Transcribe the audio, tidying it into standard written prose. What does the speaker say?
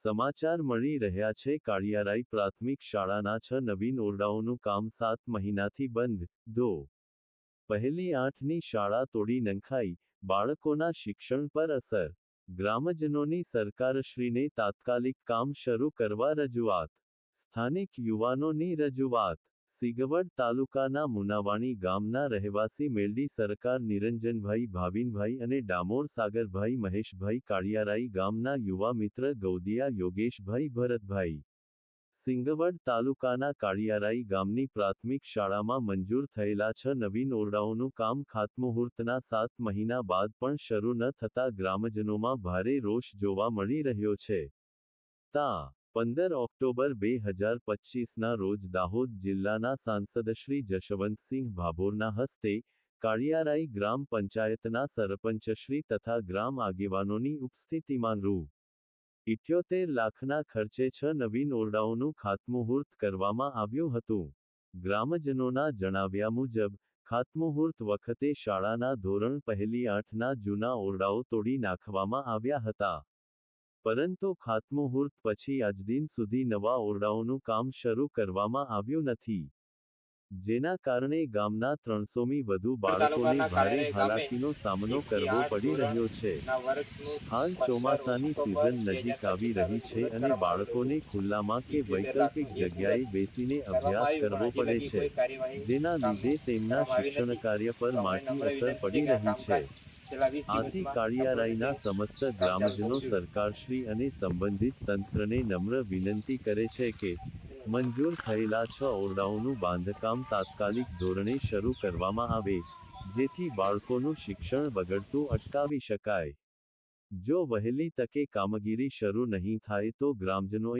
સમાચાર મળી રહ્યા છે કાળિયારાઈ પ્રાથમિક શાળાના 6 નવીન ઓરડાઓનું કામ 7 મહિનાથી બંધ. ધો. પહેલી 8ની શાળા તોડી નંખાઈ, બાળકોના શિક્ષણ પર અસર. ગ્રામજનોની સરકારશ્રીને તાત્કાલિક કામ શરૂ કરવા રજૂઆત. સ્થાનિક યુવાનોની રજૂઆત. સિગવડ તાલુકાના મુનાવાણી ગામના રહેવાસી મેલડી સરકાર નિરંજનભાઈ ભાવિનભાઈ અને ડામોર સાગરભાઈ મહેશભાઈ કાળિયારાઈ ગામના યુવા મિત્ર ગૌદિયા યોગેશભાઈ ભરતભાઈ. સિંગવડ તાલુકાના કાળિયારાઈ ગામની પ્રાથમિક શાળામાં મંજૂર થયેલા 6 નવીન ઓરડાઓનું કામ ખાતમુહૂર્તના 7 મહિના બાદ પણ શરૂ ન થતા ગ્રામજનોમાં ભારે રોષ જોવા મળી રહ્યો છે. તા. 15 ઓક્ટોબર 2025ના રોજ દાહોદ જિલ્લાના સાંસદશ્રી જશવંતસિંહ ભાભોરના હસ્તે કાળિયારાઈ ગ્રામ પંચાયતના સરપંચશ્રી તથા ગ્રામ આગેવાનોની ઉપસ્થિતિમાં રૂ. 78 લાખના ખર્ચે 6 નવીન ઓરડાઓનું ખાતમુહૂર્ત કરવામાં આવ્યું હતું. ગ્રામજનોના જણાવ્યા મુજબ, ખાતમુહૂર્ત વખતે શાળાના ધોરણ પહેલી 8ના જૂના ઓરડાઓ તોડી નાખવામાં આવ્યા હતા. પરંતુ ખાતમુહૂર્ત પછી આજદિન સુધી નવા ઓરડાઓનું કામ શરૂ કરવામાં આવ્યું નથી. જેના કારણે ગામના 300મી વધુ બાળકોને ભારે હાલાકીનો સામનો કરવો પડી રહ્યો છે. હાલ ચોમાસાની સિઝન નજીક આવી રહી છે અને બાળકોને ખુલ્લામાં કે વૈકલ્પિક જગ્યાએ બેસીને અભ્યાસ કરવો પડે છે, જેના લીધે તેમના શિક્ષણકાર્ય પર માઠી અસર પડી રહી છે. આથી કાળિયારાઈના સમસ્ત ગ્રામજનો સરકારશ્રી અને સંબંધિત તંત્રને નમ્ર વિનંતી કરે છે કે, મંજૂર થયેલા 6 ઓરડાઓનું બાંધકામ તાત્કાલિક ધોરણે શરૂ કરવામાં આવે, જેથી બાળકોનું શિક્ષણ બગડતું અટકાવી શકાય. જો વહેલી તકે કામગીરી શરૂ નહીં થાય તો ગ્રામજનોએ